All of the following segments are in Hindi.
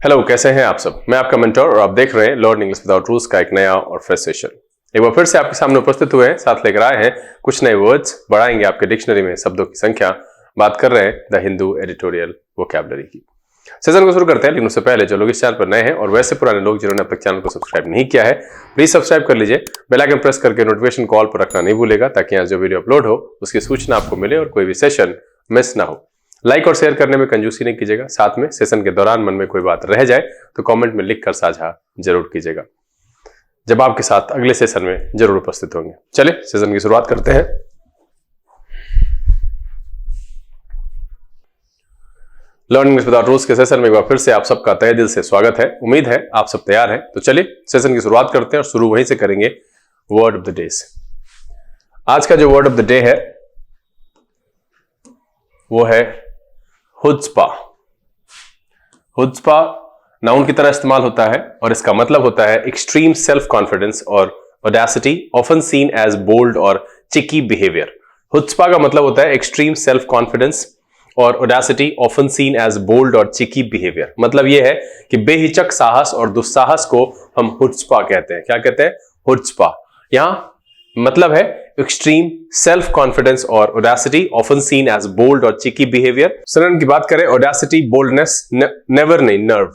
हेलो, कैसे हैं आप सब। मैं आपका मेंटर और आप देख रहे हैं लर्न इंग्लिश विदाउट रूल्स का एक नया और फ्रेश सेशन। एक बार फिर से आपके सामने उपस्थित हुए हैं, साथ लेकर आए हैं कुछ नए वर्ड्स, बढ़ाएंगे आपके डिक्शनरी में शब्दों की संख्या। बात कर रहे हैं द हिंदू एडिटोरियल वोकैबुलरी की। सेशन को शुरू करते हैं, लेकिन उससे पहले जो लोग इस चैनल पर नए हैं और वैसे पुराने लोग जिन्होंने अब तक चैनल को सब्सक्राइब नहीं किया है, प्लीज सब्सक्राइब कर लीजिए। बेल आइकन प्रेस करके नोटिफिकेशन कॉल पर रखना नहीं भूलेगा, ताकि यहाँ जो वीडियो अपलोड हो उसकी सूचना आपको मिले और कोई भी सेशन मिस ना हो। लाइक और शेयर करने में कंजूसी नहीं कीजिएगा। साथ में सेशन के दौरान मन में कोई बात रह जाए तो कमेंट में लिखकर साझा जरूर कीजिएगा, जब आपके साथ अगले सेशन में जरूर उपस्थित होंगे। चलिए सेशन की शुरुआत करते हैं। लर्न इंग्लिश विदाउट रूल्स के सेशन में एक बार फिर से आप सबका तहे दिल से स्वागत है। उम्मीद है आप सब तैयार हैं। तो चलिए सेशन की शुरुआत करते हैं और शुरू वहीं से करेंगे वर्ड ऑफ द डे से। आज का जो वर्ड ऑफ द डे है वो है हुज्पा। हुज्पा नाउन की तरह इस्तेमाल होता है और इसका मतलब होता है एक्सट्रीम सेल्फ कॉन्फिडेंस और audacity, often seen as bold और चिकी बिहेवियर। हुज्पा का मतलब होता है एक्सट्रीम सेल्फ कॉन्फिडेंस और audacity, often seen as bold और चिकी बिहेवियर। मतलब यह है कि बेहिचक साहस और दुस्साहस को हम हुज्पा कहते हैं। क्या कहते हैं? हुज्पा। यहां मतलब है एक्सट्रीम सेल्फ कॉन्फिडेंस और audacity, often seen as bold और चिकी बिहेवियर। सिनोनिम की बात करें, ऑडेसिटी, बोल्डनेस, नेवर नहीं, नर्व।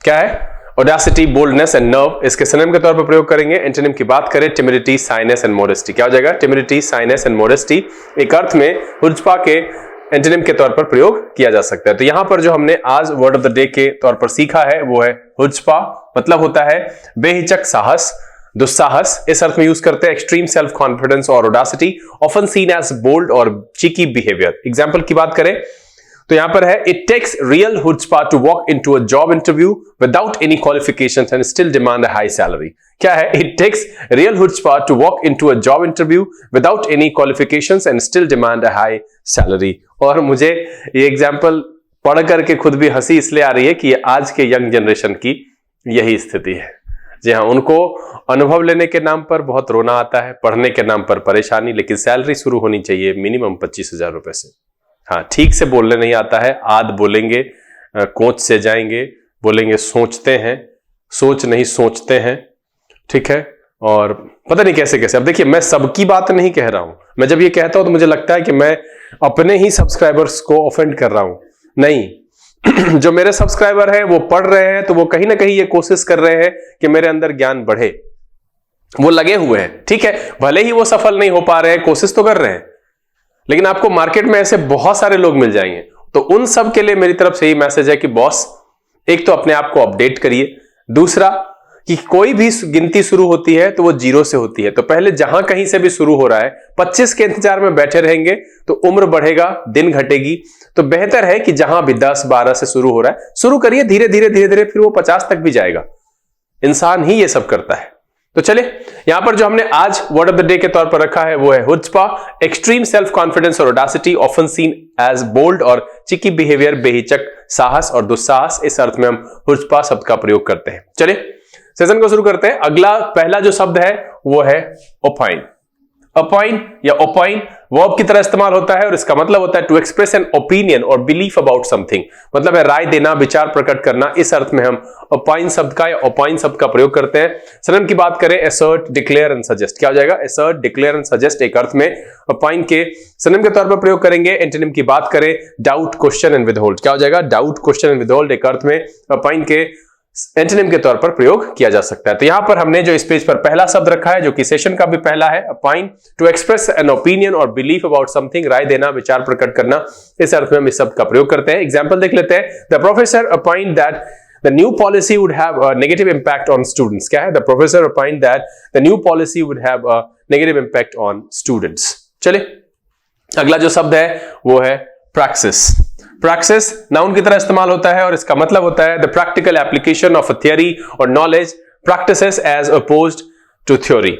क्या है? Audacity, boldness and nerve. इसके सिनोनिम के तौर पर प्रयोग करेंगे। एंटोनिम की बात करें, टिमिडिटी, साइनेस एंड मोडेस्टी। क्या हो जाएगा? Timidity, shyness and modesty. एक अर्थ में हुज्पा के एंटोनिम के तौर पर प्रयोग किया जा सकता है। तो यहां पर जो हमने आज वर्ड ऑफ द डे के तौर पर सीखा है वो है हुज्पा। मतलब होता है बेहिचक साहस, दुस्साहस। इस अर्थ में यूज करते हैं एक्सट्रीम सेल्फ कॉन्फिडेंस और audacity, often seen as bold और चिकी बिहेवियर। एग्जांपल की बात करें तो यहां पर है, it takes real chutzpah to walk into a job interview without any qualifications and still demand a high salary. क्या है? It takes real chutzpah to walk into a job interview without any qualifications and still demand a high salary. और मुझे ये एग्जांपल पढ़ करके खुद भी हंसी इसलिए आ रही है कि आज के यंग जनरेशन की यही स्थिति है। जी हाँ, उनको अनुभव लेने के नाम पर बहुत रोना आता है, पढ़ने के नाम पर परेशानी, लेकिन सैलरी शुरू होनी चाहिए मिनिमम 25,000 रुपए से। हाँ, ठीक से बोलने नहीं आता है, आध बोलेंगे, कोच से जाएंगे, बोलेंगे सोचते हैं, सोच नहीं सोचते हैं। ठीक है, और पता नहीं कैसे कैसे। अब देखिए, मैं सबकी बात नहीं कह रहा हूं। मैं जब ये कहता हूं तो मुझे लगता है कि मैं अपने ही सब्सक्राइबर्स को ऑफेंड कर रहा हूं। नहीं जो मेरे सब्सक्राइबर हैं वो पढ़ रहे हैं, तो वो कहीं ना कहीं ये कोशिश कर रहे हैं कि मेरे अंदर ज्ञान बढ़े। वो लगे हुए हैं। ठीक है, भले ही वो सफल नहीं हो पा रहे हैं, कोशिश तो कर रहे हैं, लेकिन आपको मार्केट में ऐसे बहुत सारे लोग मिल जाएंगे। तो उन सब के लिए मेरी तरफ से ही मैसेज है कि बॉस, एक तो अपने आप को अपडेट करिए। दूसरा कि कोई भी गिनती शुरू होती है तो वो जीरो से होती है। तो पहले जहां कहीं से भी शुरू हो रहा है, 25 के इंतजार में बैठे रहेंगे तो उम्र बढ़ेगा, दिन घटेगी। तो बेहतर है कि जहां भी 10, 12 से शुरू हो रहा है, शुरू करिए धीरे धीरे धीरे धीरे, फिर वो 50 तक भी जाएगा। इंसान ही ये सब करता है। तो चलिए, यहां पर जो हमने आज वर्ड ऑफ द डे के तौर पर रखा है वो है हुज्पा, एक्सट्रीम सेल्फ कॉन्फिडेंस और audacity, often seen as bold और चिकी बिहेवियर, बेहिचक साहस और दुस्साहस। इस अर्थ में हम हुज्पा शब्द का प्रयोग करते हैं। चलिए सेशन को शुरू करते हैं। पहला जो शब्द है वो है ओपाइन। ओपाइन या ओपाइन वर्ब की तरह इस्तेमाल होता है और इसका मतलब होता है टू एक्सप्रेस एन ओपिनियन और बिलीफ अबाउट समथिंग। मतलब है राय देना, विचार प्रकट करना। इस अर्थ में हम ओपाइन शब्द का या ओपाइन शब्द का प्रयोग करते हैं। सिनोनिम की बात करें, असर्ट, डिक्लेयर एंड सजेस्ट। क्या हो जाएगा? Assert, declare and suggest. एक अर्थ में ओपाइन के सिनोनिम के तौर पर प्रयोग करेंगे। एंटोनिम की बात करें, डाउट, क्वेश्चन एंड विदहोल्ड। क्या हो जाएगा? Doubt, question and withhold. एक अर्थ में ओपाइन के एंटोनिम के तौर पर प्रयोग किया जा सकता है। तो यहां पर हमने जो इस पेज पर पहला शब्द रखा है, जो कि सेशन का भी पहला है, opine, to express an opinion और बिलीफ अबाउट समथिंग। राय देना, विचार प्रकट करना। इस अर्थ में हम इस शब्द का प्रयोग करते हैं। एग्जांपल देख लेते हैं। The professor ओपाइंड that the new policy would have a negative impact on students. क्या है? The professor opined that the new policy would have a negative impact on students. चलिए, अगला जो शब्द है वो है praxis. Praxis नाउन की तरह इस्तेमाल होता है और इसका मतलब होता है the practical application of a theory or knowledge, practices as opposed to theory.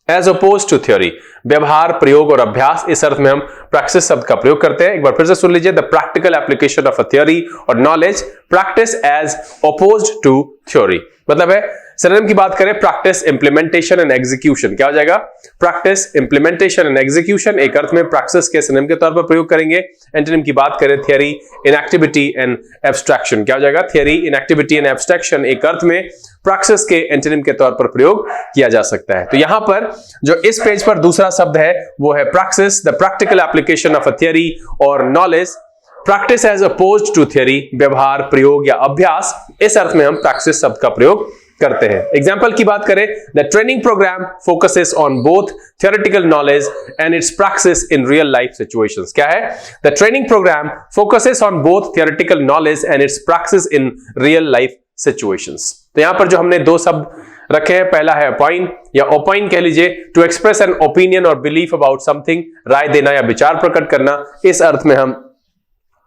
As opposed to theory, व्यवहार, प्रयोग और अभ्यास, इस अर्थ में हम प्रैक्टिस शब्द का प्रयोग करते हैं। एक बार फिर से सुन लीजिए, the practical application of a theory और knowledge, practice as opposed to theory. मतलब है, सिनोनिम की बात करें, प्रैक्टिस, इंप्लीमेंटेशन एंड एग्जीक्यूशन, क्या हो जाएगा? प्रैक्टिस, इंप्लीमेंटेशन एंड एग्जीक्यूशन, एक अर्थ में प्रैक्टिस के सिनोनिम के तौर पर प्रयोग करेंगे। एंटोनिम की बात करें, थियरी, इनएक्टिविटी एंड एब्स्ट्रैक्शन, क्या हो जाएगा? थियरी, इनएक्टिविटी एंड एब्स्ट्रैक्शन, एक अर्थ में प्रैक्टिस के एंटोनिम के तौर पर प्रयोग किया जा सकता है। तो यहां पर जो इस पेज पर दूसरा शब्द है वो है practice, the practical application of a theory और knowledge, practice as opposed to theory, व्यवहार, प्रयोग या अभ्यास, इस अर्थ में हम प्रैक्टिस शब्द का प्रयोग करते हैं। एग्जाम्पल की बात करें, the training programme focuses on both theoretical knowledge and its practice in real life situations. क्या है? The training programme focuses on both theoretical knowledge and its practice in real life situations. तो यहां पर जो हमने दो शब्द रखे हैं, पहला है अपॉइन या ओपाइन कह लीजिए, टू एक्सप्रेस एन ओपिनियन और बिलीफ अबाउट समथिंग, राय देना या विचार प्रकट करना, इस अर्थ में हम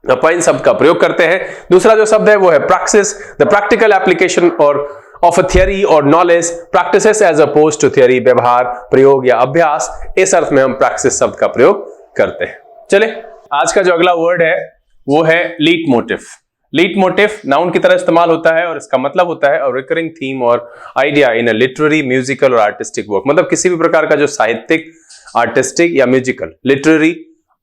अपॉइन शब्द का प्रयोग करते हैं। दूसरा जो शब्द है वो है प्रैक्टिस, द प्रैक्टिकल एप्लीकेशन और ऑफ अ थियरी और knowledge, practices as opposed to theory, व्यवहार, प्रयोग या अभ्यास, इस अर्थ में हम प्रैक्टिस शब्द का प्रयोग करते हैं। चले, आज का जो अगला वर्ड है वो है लीट मोटिव। लीट मोटिव नाउन की तरह इस्तेमाल होता है और इसका मतलब होता है रिकरिंग थीम और idea in a literary, musical और आर्टिस्टिक वर्क। मतलब किसी भी प्रकार का जो साहित्यिक, आर्टिस्टिक या म्यूजिकल, लिटरेरी,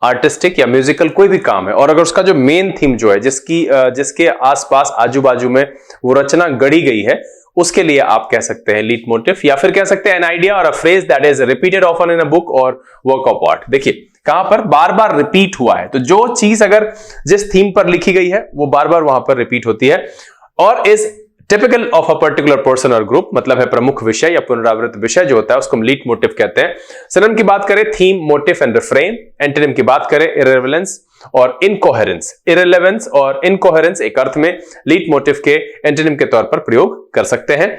आर्टिस्टिक या म्यूजिकल कोई भी काम है और अगर उसका जो मेन थीम जो है, जिसके आसपास आजू बाजू में वो रचना गढ़ी गई है, उसके लिए आप कह सकते हैं लीट मोटिव, या फिर कह सकते हैं एन आइडिया और a phrase that is repeated often in a book और वर्क ऑफ आर्ट। देखिए कहां पर बार बार रिपीट हुआ है, तो जो चीज अगर जिस थीम पर लिखी गई है वो बार बार वहां पर रिपीट होती है और is typical of a particular person और ग्रुप, मतलब है प्रमुख विषय या पुनरावृत्त विषय जो होता है उसको हम लीट मोटिव कहते हैं। सिनोनिम की बात करें, theme, motive and refrain. Antonym की बात करें, इररिलेवेंस और इनकोहेरेंस। इररिलेवेंस और इनकोहेरेंस एक अर्थ में लीट मोटिव के एंटोनिम के तौर पर प्रयोग कर सकते हैं।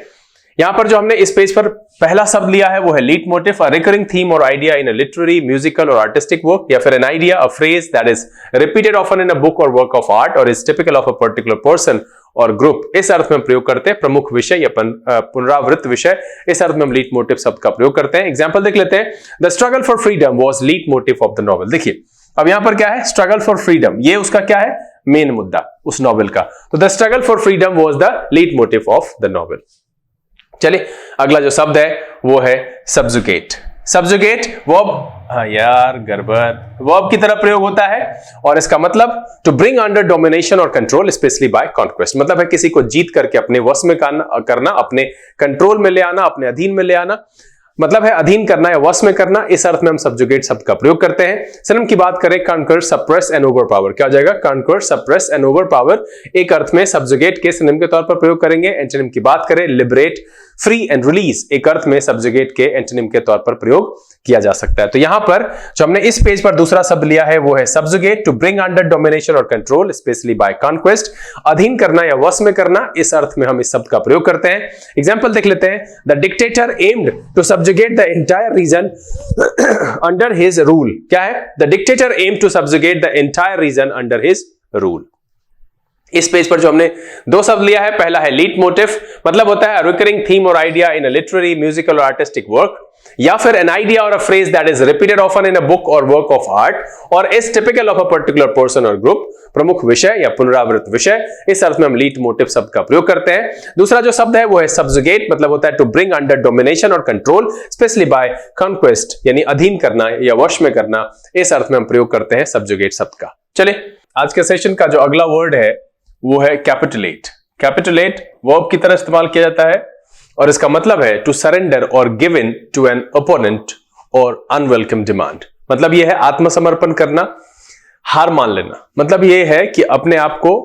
यहां पर जो हमने इस पेज पर पहला शब्द लिया है वो है लीट मोटिव, अ रिकरिंग थीम और idea in a literary, musical और आर्टिस्टिक वर्क, या फिर an idea, a phrase that is repeated often in a book और वर्क ऑफ आर्ट और is typical of a particular person और ग्रुप, इस अर्थ में प्रयोग करते हैं। प्रमुख विषय या पुनरावृत्त विषय, इस अर्थ में हम लीट मोटिव शब्द का प्रयोग करते हैं। एग्जाम्पल देख लेते हैं, the struggle for freedom was leitmotif of the novel. देखिए अब यहां पर क्या है, स्ट्रगल फॉर फ्रीडम, ये उसका क्या है, मेन मुद्दा उस नॉवेल का। तो the struggle for freedom was the leitmotif of the novel. चलिए अगला जो शब्द है वो है सब्जुगेट। सब्जुगेट वर्ब, हाँ यार गड़बड़, वर्ब की तरह प्रयोग होता है और इसका मतलब टू ब्रिंग अंडर डोमिनेशन और कंट्रोल स्पेशली बाय कॉन्क्वेस्ट, मतलब है किसी को जीत करके अपने वश में करना, अपने कंट्रोल में ले आना, अपने अधीन में ले आना, मतलब है अधीन करना या वश में करना, इस अर्थ में हम सब्जुगेट शब्द का प्रयोग करते हैं। सिनोनिम की बात करें, कॉन्कर, सप्रेस एंड ओवरपावर, क्या हो जाएगा, कॉन्कर, सप्रेस एंड ओवरपावर, एक अर्थ में सब्जुगेट के सिनोनिम के तौर पर प्रयोग करेंगे। एंटोनिम की बात करें, लिबरेट, फ्री एंड रिलीज, एक अर्थ में सब्जुगेट के एंटोनिम के तौर पर प्रयोग किया जा सकता है। तो यहां पर जो हमने इस पेज पर दूसरा शब्द लिया है वो है subjugate, to bring under domination और कंट्रोल स्पेशली बाय कॉन्क्वेस्ट, अधीन करना या वश में करना, इस अर्थ में हम इस शब्द का प्रयोग करते हैं। एग्जांपल देख लेते हैं, the dictator aimed to subjugate the entire region under his rule, क्या है, the dictator aimed to subjugate the entire region under his rule. इस पेज पर जो हमने दो शब्द लिया है, पहला है लीट मोटिव, मतलब होता है रिकरिंग थीम और idea in a literary, musical और आर्टिस्टिक वर्क, या फिर एन आइडिया और a phrase that is repeated often in a book और वर्क ऑफ आर्ट और is typical of a particular person और ग्रुप, प्रमुख विषय या पुनरावृत्त विषय, इस अर्थ में हम लीट मोटिव शब्द का प्रयोग करते हैं। दूसरा जो शब्द है वो है सब्जुगेट, मतलब होता है टू ब्रिंग अंडर डोमिनेशन और कंट्रोल स्पेशली बाय कॉन्क्वेस्ट, यानी अधीन करना या वश में करना, इस अर्थ में हम प्रयोग करते हैं सब्जुगेट शब्द का। चलिए आज के सेशन का जो अगला वर्ड है वो है कैपिटुलेट। कैपिटुलेट वर्ब की तरह इस्तेमाल किया जाता है और इसका मतलब है टू सरेंडर और give in to an opponent और अनवेलकम डिमांड, मतलब यह है आत्मसमर्पण करना, हार मान लेना, मतलब यह है कि अपने आप को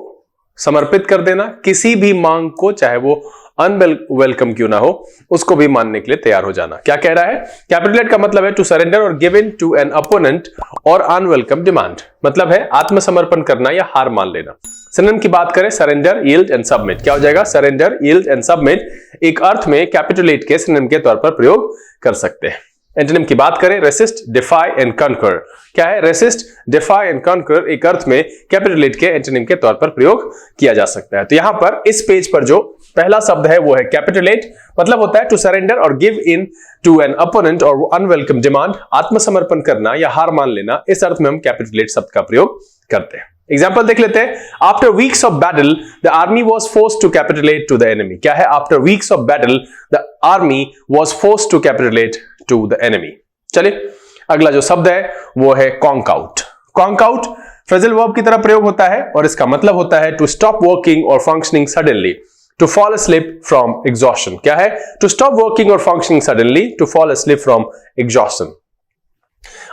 समर्पित कर देना, किसी भी मांग को चाहे वो अनवेलकम क्यों ना हो उसको भी मानने के लिए तैयार हो जाना। क्या कह रहा है, कैपिटुलेट का मतलब है टू सरेंडर और give in to an opponent और अनवेलकम डिमांड, मतलब है आत्मसमर्पण करना या हार मान लेना। सिनोनिम की बात करें, सरेंडर, यील्ड एंड सबमिट, क्या हो जाएगा, सरेंडर, यील्ड एंड सबमिट, एक अर्थ में कैपिटुलेट के सिनोनिम के तौर पर प्रयोग कर सकते हैं। एंटोनिम की बात करें रेसिस्ट, डिफाई एंड कॉन्कर। क्या है? रेसिस्ट, डिफाई एंड कॉन्कर एक अर्थ में कैपिटुलेट के एंटोनिम के तौर पर प्रयोग किया जा सकता है। तो यहां पर इस पेज पर जो पहला शब्द है वो है कैपिटुलेट, मतलब होता है टू सरेंडर और give in to an opponent और अनवेलकम डिमांड, आत्मसमर्पण करना या हार मान लेना। इस अर्थ में हम कैपिटुलेट शब्द का प्रयोग करते हैं। एग्जाम्पल देख लेते हैं। After weeks of battle the army was forced to capitulate to the enemy. क्या है? After weeks of battle the army was forced to capitulate to the enemy. चलिए अगला जो शब्द है वो है conk out. Conk out phrasal verb की तरह प्रयोग होता है और इसका मतलब होता है टू स्टॉप वर्किंग और functioning suddenly, to fall asleep from exhaustion. क्या है? टू स्टॉप वर्किंग और functioning suddenly, to fall asleep from exhaustion.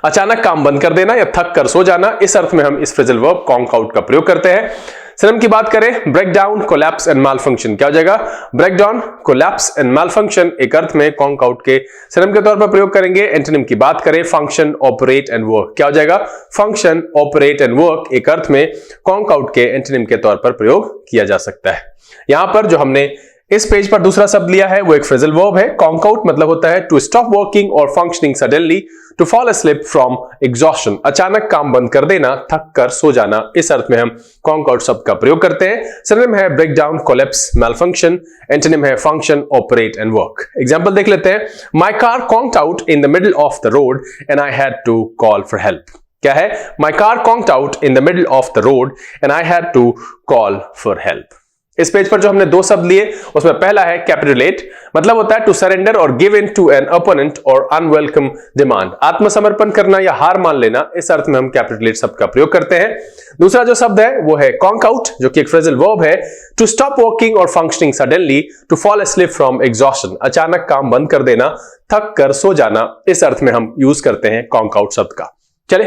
अचानक काम बंद कर देना या थक कर सो जाना। इस अर्थ में हम इस फ्रेजल वर्ब कॉन्क आउट का प्रयोग करते हैं। सिनोनिम की बात करें break down, collapse and malfunction. क्या हो जाएगा? Break down, collapse and malfunction एक अर्थ में कॉन्क आउट के सिनोनिम के तौर पर प्रयोग करेंगे। एंटोनिम की बात करें फंक्शन, ऑपरेट एंड वर्क। क्या हो जाएगा? फंक्शन, ऑपरेट एंड वर्क एक अर्थ में कॉन्क आउट के एंटोनिम के तौर पर प्रयोग किया जा सकता है। यहां पर जो हमने इस पेज पर दूसरा शब्द लिया है वो एक फ्रेजल वर्ब है। कॉन्क आउट मतलब होता है टू स्टॉप वर्किंग और functioning suddenly, to fall asleep from exhaustion. अचानक काम बंद कर देना, थक कर सो जाना। इस अर्थ में हम कॉन्क आउट शब्द का प्रयोग करते हैं। सिनोनिम है break down, collapse, malfunction. Antonym है function, operate and work. Example देख लेते हैं। My car conked out in the middle of the road and I had to call for help. क्या है? My car conked out in the middle of the road and I had to call for help. इस पेज पर जो हमने दो शब्द लिए उसमें पहला है कैपिटुलेट, मतलब होता है टू सरेंडर और give in to an opponent और अनवेलकम डिमांड, आत्मसमर्पण करना या हार मान लेना। इस अर्थ में हम कैपिटुलेट शब्द का प्रयोग करते हैं। दूसरा जो शब्द है वो है कॉन्क आउट, जो कि एक फ्रेजल वर्ब है टू स्टॉप वर्किंग और functioning suddenly, to fall asleep from exhaustion. अचानक काम बंद कर देना, थक कर सो जाना। इस अर्थ में हम यूज करते हैं कॉन्क आउट शब्द का। चले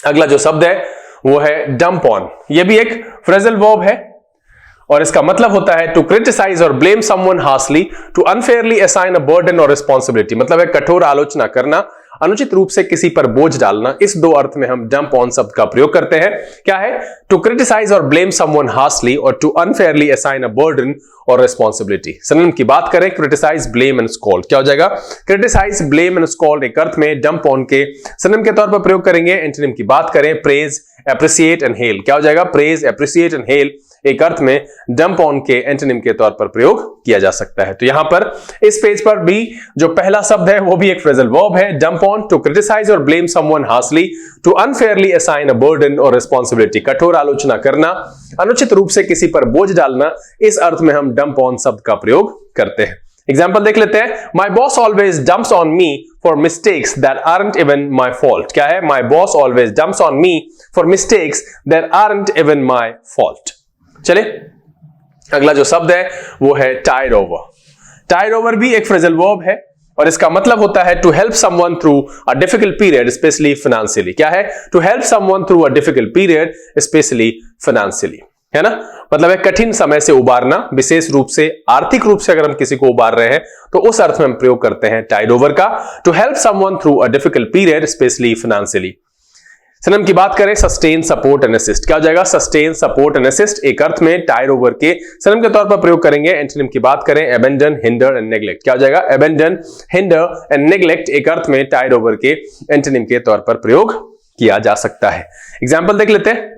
अगला जो शब्द है वो है डंप ऑन। यह भी एक फ्रेजल वर्ब है और इसका मतलब होता है टू क्रिटिसाइज और blame someone harshly, to unfairly assign a burden और रिस्पॉन्सिबिलिटी, मतलब है कठोर आलोचना करना, अनुचित रूप से किसी पर बोझ डालना। इस दो अर्थ में हम डंप ऑन शब्द का प्रयोग करते हैं। क्या है? टू क्रिटिसाइज और ब्लेम समवन हार्शली और to unfairly assign a burden और रिस्पॉन्सिबिलिटी। सिनोनिम की बात करें क्रिटिसाइज, ब्लेम एंड स्कॉल्ड। क्या हो जाएगा? क्रिटिसाइज, ब्लेम एंड स्कॉल्ड एक अर्थ में डंप ऑन के सिनोनिम के तौर पर प्रयोग करेंगे। एंटोनिम की बात करें प्रेज, एप्रिसिएट एंड हेल। क्या हो जाएगा? प्रेज, एप्रिसिएट एंड हेल एक अर्थ में डंप ऑन के एंटोनिम के तौर पर प्रयोग किया जा सकता है। तो यहां पर इस पेज पर भी जो पहला शब्द है वो भी एक फ्रेजल वर्ब है। डंप ऑन, टू क्रिटिसाइज और blame someone harshly, to unfairly assign a burden और रिस्पॉन्सिबिलिटी, कठोर आलोचना करना, अनुचित रूप से किसी पर बोझ डालना। इस अर्थ में हम डंप ऑन शब्द का प्रयोग करते हैं। एग्जाम्पल देख लेते हैं। My boss always dumps on me for mistakes that aren't even my fault. क्या है? My boss always dumps on me for mistakes that aren't even my fault. चले अगला जो शब्द है वो है टाइड ओवर। टाइड ओवर भी एक फ्रेजल वर्ब है और इसका मतलब होता है to help someone through a difficult period specially financially. क्या है? To help someone through a difficult period specially financially, है ना? मतलब है कठिन समय से उबारना, विशेष रूप से आर्थिक रूप से अगर हम किसी को उबार रहे हैं तो उस अर्थ में हम प्रयोग करते हैं टाइड ओवर का। To help someone through a difficult period specially financially. Synonym की बात करें सस्टेन, सपोर्ट एंड असिस्ट। क्या हो जाएगा? सस्टेन, सपोर्ट एंड असिस्ट एक अर्थ में टाइड ओवर के सिनोनिम के तौर पर प्रयोग करेंगे। एंटोनिम की बात करें अबेंडन, हिंडर एंड नेग्लेक्ट। क्या हो जाएगा? अबेंडन, हिंडर एंड नेग्लेक्ट एक अर्थ में टाइड ओवर के एंटोनिम के तौर पर प्रयोग किया जा सकता है। एग्जाम्पल देख लेते हैं।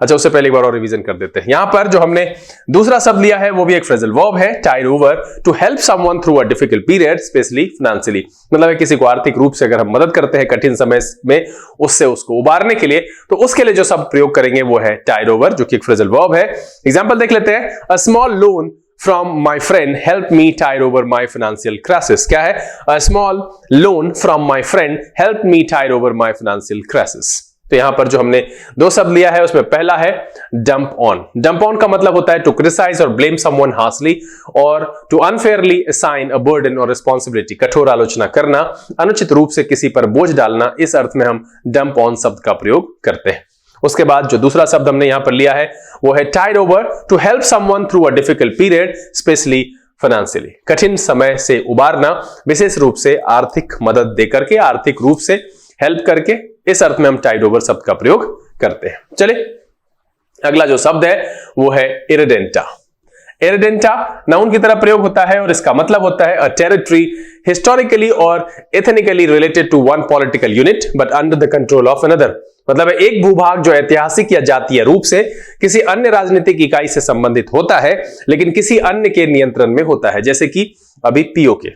अच्छा, उससे पहले एक बार और रिवीजन कर देते हैं। यहां पर जो हमने दूसरा शब्द लिया है वो भी एक फ्रेजल वर्ब है, tide over, to help someone through a difficult period specially financially, मतलब है किसी को आर्थिक रूप से अगर हम मदद करते हैं कठिन समय में उससे उसको उबारने के लिए, तो उसके लिए जो शब्द प्रयोग करेंगे वो है टाइड ओवर, जो कि एक फ्रेजल वर्ब है। एग्जांपल देख लेते हैं। A small loan from my friend help me tide over my financial crisis. क्या है? A small loan from my friend help me tide over my financial crisis. तो यहां पर जो हमने दो शब्द लिया है उसमें पहला है डंप ऑन। डंप ऑन का मतलब होता है टू क्रिटिसाइज और ब्लेम समवन हार्शली और to unfairly assign a burden और रिस्पॉन्सिबिलिटी, कठोर आलोचना करना, अनुचित रूप से किसी पर बोझ डालना। इस अर्थ में हम डंप ऑन शब्द का प्रयोग करते हैं। उसके बाद जो दूसरा शब्द हमने यहां पर लिया है वो है tide over, to help someone through a difficult period specially financially, कठिन समय से उबारना, विशेष रूप से आर्थिक मदद देकर के, आर्थिक रूप से हेल्प करके। इस अर्थ में हम टाइड ओवर शब्द का प्रयोग करते हैं। चलिए अगला जो शब्द है वो है इरिडेंटा। इरेडेंटा नाउन की तरह प्रयोग होता है और इसका मतलब होता है अ टेरिटरी हिस्टोरिकली और ethnically related to one political unit but under the control of another. मतलब है एक भूभाग जो ऐतिहासिक या जातीय रूप से किसी अन्य राजनीतिक इकाई से संबंधित होता है लेकिन किसी अन्य के नियंत्रण में होता है। जैसे कि अभी पीओके,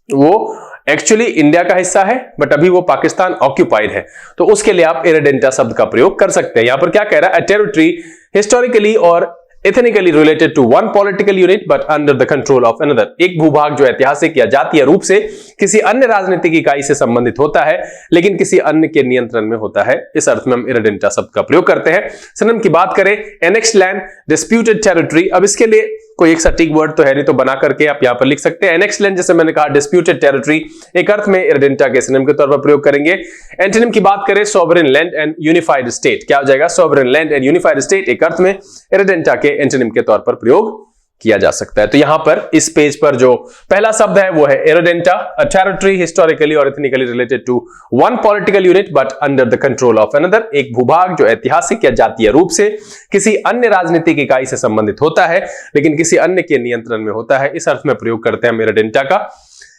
वो एक्चुअली इंडिया का हिस्सा है बट अभी वो पाकिस्तान ऑक्यूपाइड है, तो उसके लिए आप इरेडेंटा शब्द का प्रयोग कर सकते हैं। यहां पर क्या कह रहा है, अ टेरिटरी हिस्टोरिकली और ethnically related to one political unit but under the control of another. एक भूभाग जो ऐतिहासिक या जातीय रूप से किसी अन्य राजनीतिक इकाई से संबंधित होता है लेकिन किसी अन्य के नियंत्रण में होता है, इस अर्थ में हम इरेडेंटा शब्द का प्रयोग करते हैं। सिनोनिम की बात करें, एनेक्स्ड लैंड, डिस्प्यूटेड टेरिटरी। अब इसके लिए कोई एक सटीक वर्ड तो है नहीं, तो बना करके आप यहां पर लिख सकते हैं एनेक्स्ड लैंड, जैसे मैंने कहा डिस्प्यूटेड टेरिटरी, एक अर्थ में इरेडेंटा के सिनोनिम के तौर पर प्रयोग करेंगे। एंटोनिम की बात करें, sovereign land and unified state. क्या हो जाएगा, sovereign land and unified state, एक अर्थ में इरेडेंटा के एंटोनिम के तौर पर प्रयोग किया जा सकता है। तो यहां पर इस पेज पर जो पहला शब्द है वो है इरेडेंटा, अ टेरिटरी हिस्टोरिकली और ethnically related to one political unit but under the control of another. एक भूभाग जो ऐतिहासिक या जातीय रूप से किसी अन्य राजनीतिक इकाई से संबंधित होता है लेकिन किसी अन्य के नियंत्रण में होता है, इस अर्थ में प्रयोग करते हैं हम इरेडेंटा का।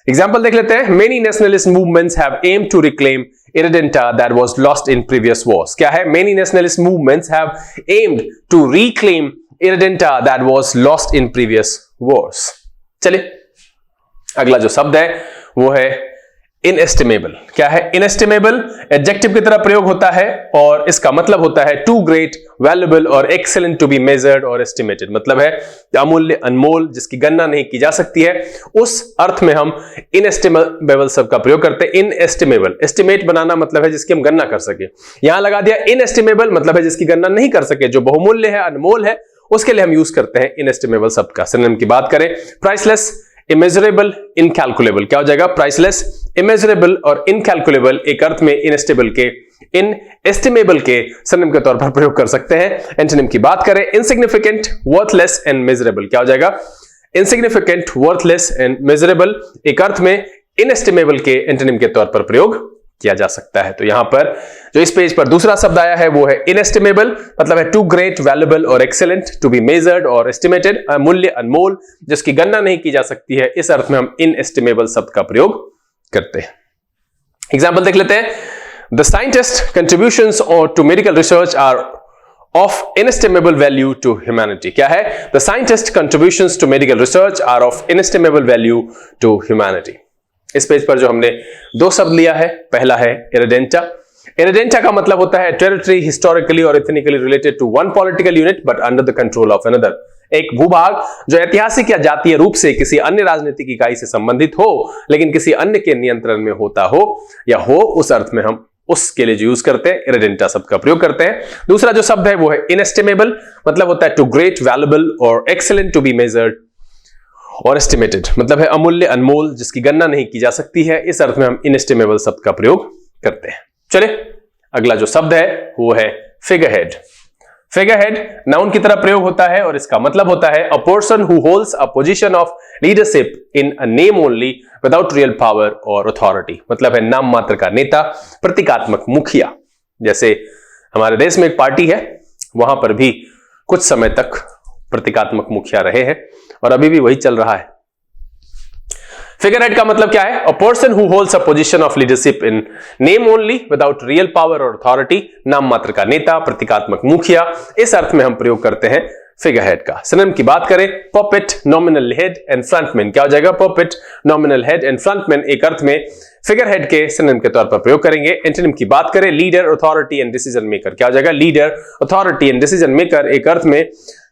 एग्जाम्पल देख लेते हैं, many nationalist movements have aimed to reclaim irredenta that was lost in previous wars. क्या है, many nationalist movements have aimed to reclaim irredenta that was lost in previous wars. चलिए अगला जो शब्द है वो है इनएस्टिमेबल। क्या है, इनएस्टिमेबल एडजेक्टिव की तरह प्रयोग होता है और इसका मतलब होता है टू ग्रेट, वैल्यूएबल और एक्सेलेंट टू बी मेजर्ड और एस्टिमेटेड। मतलब है अमूल्य, अनमोल, जिसकी गणना नहीं की जा सकती है, उस अर्थ में हम इनएस्टिमेबल शब्द का प्रयोग करते हैं। इनएस्टिमेबल, एस्टिमेट बनाना मतलब है जिसकी हम गणना कर सके, यहां लगा दिया इनएस्टिमेबल मतलब है जिसकी गणना नहीं कर सके, जो बहुमूल्य है, अनमोल है, उसके लिए हम यूज करते हैं इनएस्टिमेबल शब्द का। सिनोनिम की बात करें, प्राइसलेस, इमेजरेबल, इनकैलकुलेबल। क्या हो जाएगा, प्राइसलेस, इमेजरेबल और इनकैलकुलेबल, एक अर्थ में इनएस्टेबल के, इनएस्टिमेबल के सिनोनिम के तौर पर प्रयोग कर सकते हैं। एंटोनिम की बात करें, इनसिग्निफिकेंट, वर्थलेस एंड मेजरेबल। क्या हो जाएगा, इनसिग्निफिकेंट, वर्थलेस एंड मेजरेबल, एक अर्थ में इनएस्टिमेबल के एंटोनिम के तौर पर प्रयोग किया जा सकता है। तो यहां पर जो इस पेज पर दूसरा शब्द आया है वो है इनएस्टिमेबल, मतलब है टू ग्रेट, वैल्यूएबल और एक्सेलेंट, टू बी मेजर्ड और एस्टिमेटेड, अमूल्य, अनमोल, जिसकी गणना नहीं की जा सकती है, इस अर्थ में हम इनएस्टिमेबल शब्द का प्रयोग करते हैं। एग्जाम्पल देख लेते हैं, the scientist contributions to medical research are of inestimable value to humanity. क्या है, the scientist contributions to medical research are of inestimable value to humanity. इस पेज पर जो हमने दो शब्द लिया है, पहला है इरेडेंटा। इरेडेंटा का मतलब होता है टेरिटरी हिस्टोरिकली और ethnically related to one political unit but under the control of another. एक भूभाग जो ऐतिहासिक या जातीय रूप से किसी अन्य राजनीतिक इकाई से संबंधित हो लेकिन किसी अन्य के नियंत्रण में होता हो या हो, उस अर्थ में हम उसके लिए यूज करते हैं इरेडेंटा शब्द का प्रयोग करते हैं। दूसरा जो शब्द है वो है इनएस्टिमेबल, मतलब होता है टू ग्रेट, वैल्यूएबल और एक्सेलेंट, टू बी मेजर्ड और एस्टिमेटेड, मतलब है अमूल्य, अनमोल, जिसकी गणना नहीं की जा सकती है, इस अर्थ में हम इनएस्टिमेबल शब्द का प्रयोग करते हैं। चलिए अगला जो शब्द है वो है फिगरहेड। फिगरहेड नाउन की तरह प्रयोग होता है और इसका मतलब होता है अ person who holds a position of leadership in a name only without real power और अथॉरिटी। मतलब है नाम मात्र का नेता, प्रतीकात्मक मुखिया। जैसे हमारे देश में एक पार्टी है, वहां पर भी कुछ समय तक प्रतीकात्मक मुखिया रहे हैं और अभी भी वही चल रहा है। फिगरहेड का मतलब क्या है, अ person who holds a position of leadership in name only without real power और अथॉरिटी, नाम मात्र का नेता, प्रतीकात्मक मुखिया, इस अर्थ में हम प्रयोग करते हैं फिगरहेड का। सिनोनिम की बात करें, puppet, nominal head and frontman. क्या हो जाएगा, puppet, nominal head and frontman, एक अर्थ में फिगरहेड के सिनोनिम के तौर पर प्रयोग करेंगे। एंटोनिम की बात करें, leader, authority and decision maker. क्या हो जाएगा, leader, authority and decision maker, एक अर्थ में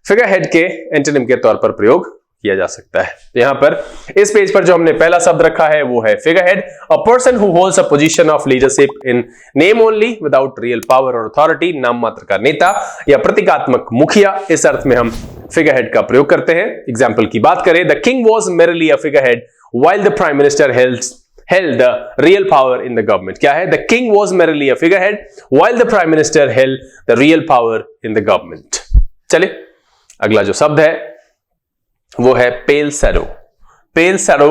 फिगरहेड के एंटोनिम के तौर पर प्रयोग किया जा सकता है। तो यहां पर इस पेज पर जो हमने पहला शब्द रखा है वो है figurehead, a person who holds a position of leadership in name only without real power और अथॉरिटी, नाम मात्र का नेता या प्रतीकात्मक मुखिया, इस अर्थ में हम फिगरहेड का प्रयोग करते हैं। एग्जाम्पल की बात करें, the king was merely a figurehead while the prime minister held the real power in the government। क्या है, the king was merely a figurehead while the prime minister held the real power in the government। चलिए अगला जो शब्द है वो है पेल शैडो। पेल शैडो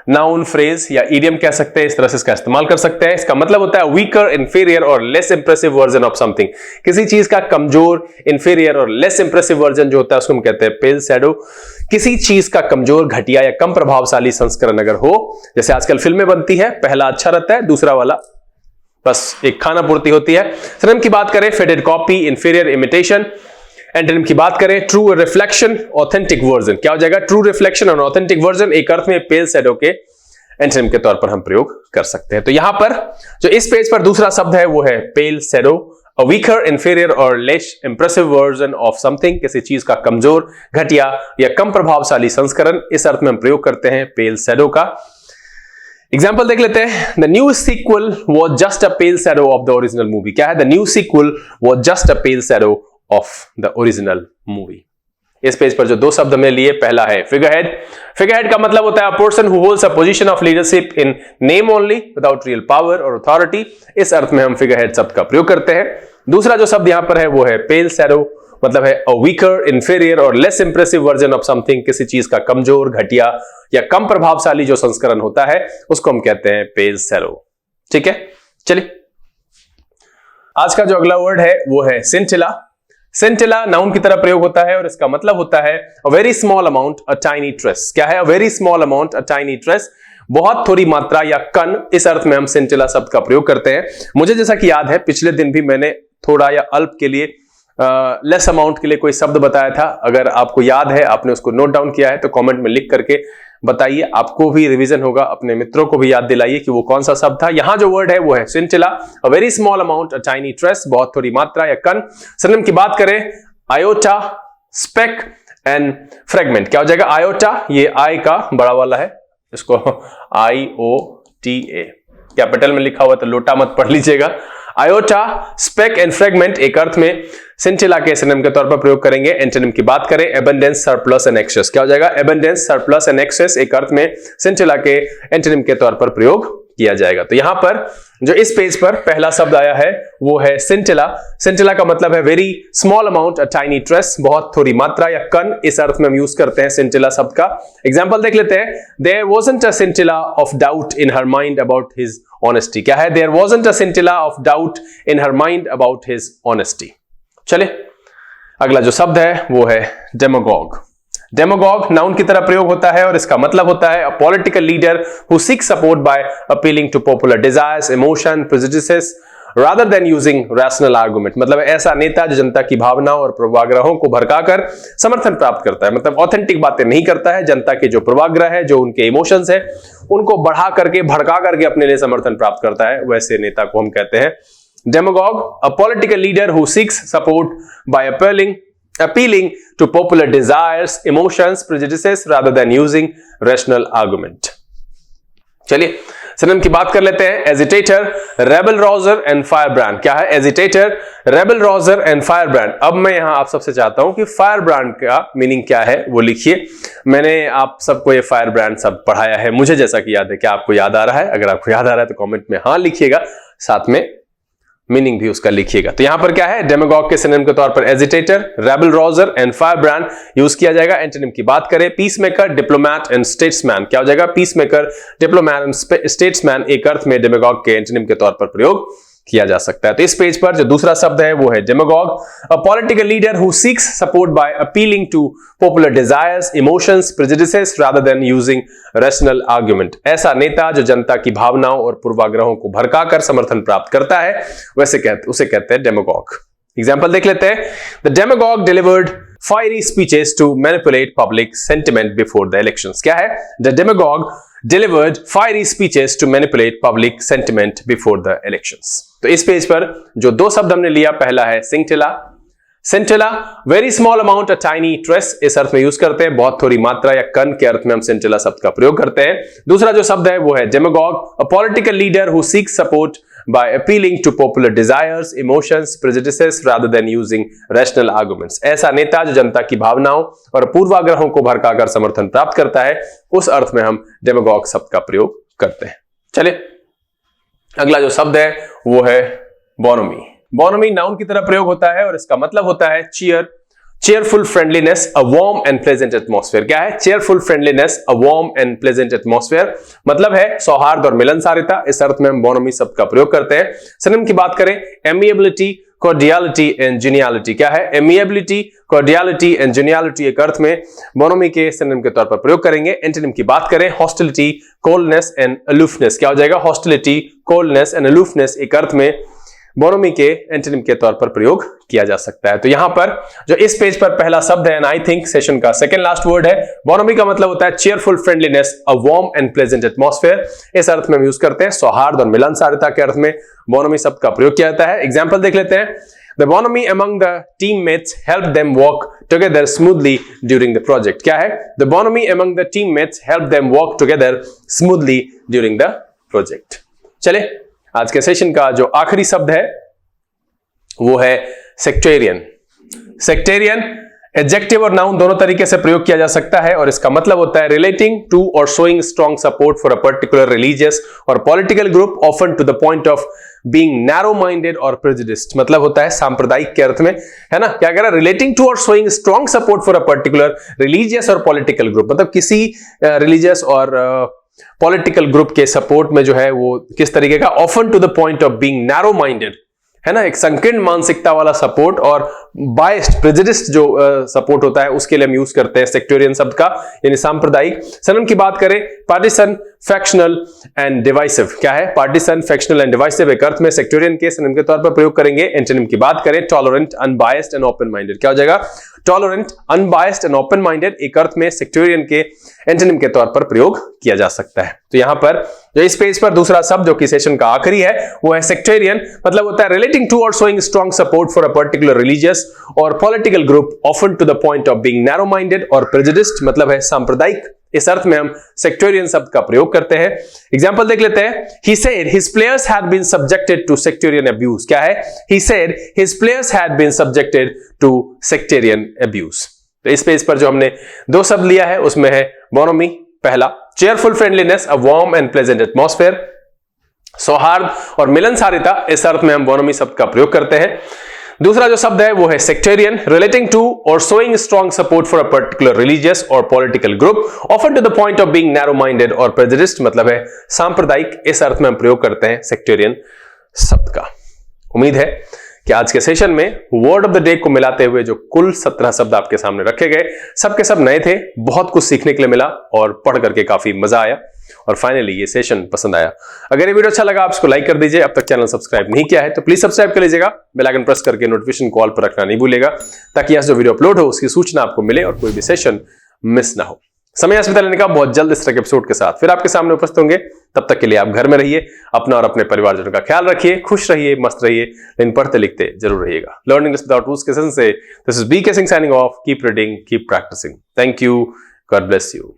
नाउन फ्रेज या इडियम कह सकते हैं, इस तरह से इसका इस्तेमाल कर सकते हैं। इसका मतलब होता है वीकर, इंफीरियर और less impressive version of something. किसी चीज का कमजोर, इंफीरियर और लेस इंप्रेसिव वर्जन जो होता है उसको हम कहते हैं पेल शैडो। किसी चीज का कमजोर, घटिया या कम प्रभावशाली संस्करण अगर हो, जैसे आजकल फिल्में बनती है, पहला अच्छा रहता है, दूसरा वाला बस एक खाना पूर्ति होती है। सिनोनिम की बात करें faded copy, inferior, imitation. Antonym की बात करें ट्रू रिफ्लेक्शन, ऑथेंटिक वर्जन। क्या हो जाएगा? ट्रू रिफ्लेक्शन और ऑथेंटिक वर्जन एक अर्थ में पेल शैडो के एंटोनिम के तौर पर हम प्रयोग कर सकते हैं। तो यहां पर जो इस पेज पर दूसरा शब्द है वो है पेल शैडो, अ वीकर, इंफीरियर और less impressive version of something. किसी चीज का कमजोर, घटिया या कम प्रभावशाली संस्करण, इस अर्थ में हम प्रयोग करते हैं पेल शैडो का। एग्जाम्पल देख लेते हैं। The new sequel was just a pale shadow of the original movie. क्या है? The new sequel was just a pale shadow of the original movie. इस पेज पर जो दो शब्द हमने लिए, पहला है फिगरहेड। फिगरहेड का मतलब होता है person who holds a position of leadership in name only without real power और अथॉरिटी। इस अर्थ में हम फिगरहेड शब्द का प्रयोग करते हैं। दूसरा जो शब्द यहां पर है वो है पेल शैडो, मतलब है अ वीकर, इंफीरियर और less impressive version of something. किसी चीज का कमजोर, घटिया या कम प्रभावशाली जो संस्करण होता है उसको हम कहते हैं पेल शैडो। ठीक है, चलिए आज का जो अगला वर्ड है वो है सेंटिला। सेंटिला नाउन की तरह प्रयोग होता है और इसका मतलब होता है अ very small amount, a tiny trace. क्या है? अ very small amount, a tiny trace, बहुत थोड़ी मात्रा या कण। इस अर्थ में हम सेंटिला शब्द का प्रयोग करते हैं। मुझे जैसा कि याद है पिछले दिन भी मैंने थोड़ा या अल्प के लिए, लेस अमाउंट के लिए कोई शब्द बताया था। अगर आपको याद है, आपने उसको नोट डाउन किया है तो कमेंट में लिख करके बताइए। आपको भी रिवीजन होगा, अपने मित्रों को भी याद दिलाइए कि वो कौन सा शब्द था। यहां जो वर्ड है वो है scintilla, a very small amount, a tiny trace, बहुत थोड़ी मात्रा या कण। सिनोनिम की बात करें आयोटा, स्पेक एंड फ्रेगमेंट। क्या हो जाएगा? आयोटा, ये आई का बड़ा वाला है, इसको IOTA कैपिटल में लिखा हुआ, तो लोटा मत पढ़ लीजिएगा। आयोटा, स्पेक एंड फ्रेगमेंट एक अर्थ में सेंटिला के सिनोनिम के तौर पर प्रयोग करेंगे। एंटोनिम की बात करें एबंडेंस, सरप्लस एंड एक्सेस। क्या हो जाएगा? एबंडेंस, सरप्लस एंड एक्सेस एक अर्थ में सेंटिला के एंटोनिम के तौर पर प्रयोग किया जाएगा। तो यहां पर जो इस पेज पर पहला शब्द आया है वो है सेंटिला। सेंटिला का मतलब है very small amount, a tiny trace, बहुत थोड़ी मात्रा या कण। इस अर्थ में हम यूज करते हैं सेंटिला शब्द का। एग्जांपल देख लेते हैं। There wasn't a scintilla of doubt in her mind about his honesty. क्या है? There wasn't a scintilla of doubt in her mind about his honesty. चलिए अगला जो शब्द है वो है डेमागोग। डेमागोग नाउन की तरह प्रयोग होता है और इसका मतलब होता है a political leader who seeks support by appealing to popular desires, emotion, prejudices rather than using rational argument। मतलब ऐसा नेता जो जनता की भावनाओं और पूर्वाग्रहों को भड़काकर समर्थन प्राप्त करता है। मतलब ऑथेंटिक बातें नहीं करता है, जनता के जो पूर्वाग्रह है, जो उनके इमोशंस है, उनको बढ़ा करके, भड़का करके अपने लिए समर्थन प्राप्त करता है, वैसे नेता को हम कहते हैं demagogue. A political leader who seeks support by appealing to popular desires, emotions, prejudices rather than using rational argument। चलिए सिनोनिम की बात कर लेते हैं। Agitator, rabble rouser and firebrand. क्या है? Agitator, rabble rouser and firebrand. अब मैं यहां आप सबसे चाहता हूं कि फायरब्रांड का मीनिंग क्या है वो लिखिए। मैंने आप सबको ये फायरब्रांड सब पढ़ाया है, मुझे जैसा कि याद है। क्या आपको याद आ रहा है? अगर आपको याद आ रहा है तो कमेंट में हाँ लिखिएगा, साथ में मीनिंग भी उसका लिखिएगा। तो यहां पर क्या है? डेमागोग के सिनोनिम के तौर पर agitator, rabble rouser and firebrand use किया जाएगा। एंटोनिम की बात करें पीसमेकर, डिप्लोमैट एंड स्टेट्समैन। क्या हो जाएगा? पीसमेकर, डिप्लोमैट एंड स्टेट्समैन एक अर्थ में डेमागोग के एंटोनिम के तौर पर प्रयोग किया जा सकता है। तो इस पेज पर जो दूसरा शब्द है वो है demagogue. A political leader who seeks support by appealing to popular desires, emotions, prejudices rather than using rational argument. ऐसा नेता जो जनता की भावनाओं और पूर्वाग्रहों को भड़काकर समर्थन प्राप्त करता है, उसे कहते हैं डेमागोग। एग्जाम्पल देख लेते हैं। The demagogue delivered fiery speeches to manipulate public sentiment before the elections। क्या है? The demagogue delivered fiery speeches to manipulate public sentiment before the elections। तो इस पेज पर जो दो शब्द हमने लिया, पहला है scintilla. Scintilla, very small amount, a tiny trace, इस अर्थ में यूज करते हैं, बहुत थोड़ी मात्रा या कण के अर्थ में हम सेंटिला शब्द का प्रयोग करते हैं। दूसरा जो शब्द है वो है demagogue, a political leader who seeks support by appealing to popular desires, emotions, prejudices rather than using rational arguments। ऐसा नेता जो जनता की भावनाओं और पूर्वाग्रहों को भड़काकर समर्थन प्राप्त करता है, उस अर्थ में हम डेमागोग शब्द का प्रयोग करते हैं। चलिए अगला जो शब्द है वो है बोनोमी। बोनोमी नाउन की तरह प्रयोग होता है और इसका मतलब होता है cheer cheerful friendliness, a warm and pleasant atmosphere। क्या है cheerful friendliness, a warm and pleasant atmosphere? मतलब है सौहार्द और मिलनसारिता। इस अर्थ में हम बोनोमी शब्द का प्रयोग करते हैं। सिनोनिम की बात करें amiability, cordiality and geniality। क्या है amiability, cordiality and geniality एक अर्थ में बोनोमी के सिनोनिम के तौर पर प्रयोग करेंगे। एंटोनिम की बात करें hostility, coldness and aloofness। क्या हो जाएगा hostility, coldness and aloofness एक अर्थ में बोनोमी के एंटोनिम के तौर पर प्रयोग किया जा सकता है। तो यहां पर जो इस पेज पर पहला शब्द है, एंड आई थिंक सेशन का सेकंड लास्ट वर्ड है, बोनोमी का मतलब होता है cheerful friendliness, a warm and pleasant atmosphere. इस अर्थ में हम यूज करते हैं सौहार्द और मिलनसारिता के अर्थ में बोनोमी शब्द का प्रयोग किया जाता है। एग्जाम्पल देख लेते हैं। The bonhomie among the teammates helped them work together smoothly during the project। क्या है The bonhomie among the teammates helped them work together smoothly during the project। चले आज के सेशन का जो आखिरी शब्द है वो है सेक्टेरियन। सेक्टेरियन एडजेक्टिव और नाउन दोनों तरीके से प्रयोग किया जा सकता है और इसका मतलब होता है रिलेटिंग टू और showing strong support for a particular religious और political group often to the point of being narrow minded और प्रेजुडिस्ड। मतलब होता है सांप्रदायिक के अर्थ में, है ना। क्या कह रहा है रिलेटिंग टू और showing strong support for a particular religious और पॉलिटिकल ग्रुप। मतलब किसी रिलीजियस और पॉलिटिकल ग्रुप के सपोर्ट में जो है वो किस तरीके का, often to the point of being narrow minded, है ना, एक संकीर्ण मानसिकता वाला सपोर्ट और बायस्ड प्रेजुडिस्ड जो सपोर्ट होता है उसके लिए हम यूज करते हैं सेक्टेरियन शब्द का, यानी सांप्रदायिक। सिनोनिम की बात करें पार्टीसन, फैक्शनल एंड डिवाइसिव। क्या है पार्टीसन, फैक्शनल एंड डिवाइसिव एक अर्थ में सेक्टेरियन के सिनोनिम के तौर पर प्रयोग करेंगे। एंटोनिम की बात करें tolerant, unbiased and open minded. क्या हो जाएगा tolerant, unbiased and open minded एक अर्थ में सेक्टेरियन के एंटोनिम के तौर पर प्रयोग किया जा सकता है। तो यहां पर जो इस पेज पर दूसरा शब्द जो कि सेशन का आखिरी है वो है सेक्टेरियन। मतलब होता है रिलेटिंग टू और showing strong support for a particular religious और political group often to the point of being narrow minded और प्रेजुडिस्ड। मतलब है सांप्रदायिक। इस अर्थ में हम सेक्टेरियन शब्द का प्रयोग करते हैं। एग्जांपल देख लेते हैं। He said his players had been subjected to sectarian abuse। क्या है He said his players had been subjected to sectarian abuse। तो इस पेज पर जो हमने दो शब्द लिया है उसमें है बोनोमी पहला cheerful friendliness, a warm and pleasant atmosphere, सौहार्द और मिलनसारिता। इस अर्थ में हम बोनोमी शब्द का प्रयोग करते हैं। दूसरा जो शब्द है वो है सेक्टेरियन, रिलेटिंग टू और showing strong support for a particular religious और political group often to the point of being narrow minded और प्रेजुडिस्ड। मतलब है सांप्रदायिक। इस अर्थ में हम प्रयोग करते हैं सेक्टेरियन शब्द का। उम्मीद है कि आज के सेशन में वर्ड ऑफ द डे को मिलाते हुए जो कुल 17 शब्द आपके सामने रखे गए सबके सब नए थे, बहुत कुछ सीखने के लिए मिला और पढ़ करके काफी मजा आया और फाइनली ये सेशन पसंद आया। अगर ये वीडियो अच्छा लगा आप इसको लाइक कर दीजिए। अब तक चैनल सब्सक्राइब नहीं किया है तो प्लीज सब्सक्राइब कर लीजिएगा। बेल आइकन प्रेस करके नोटिफिकेशन कॉल पर रखना नहीं भूलिएगा ताकि यहाँ जो वीडियो अपलोड हो उसकी सूचना आपको मिले और कोई भी सेशन मिस ना हो। समय अस्पताल लेने का बहुत जल्द इस तरह के एपिसोड के साथ फिर आपके सामने उपस्थित होंगे। तब तक के लिए आप घर में रहिए, अपना और अपने परिवारजनों का ख्याल रखिए, खुश रहिए, मस्त रहिए, लेकिन पढ़ते लिखते जरूर रहिएगा। लर्निंग इंग्लिश विदाउट रूल्स के सेशन से this is B K Singh signing off. Keep reading, keep practising. Thank you, God bless you.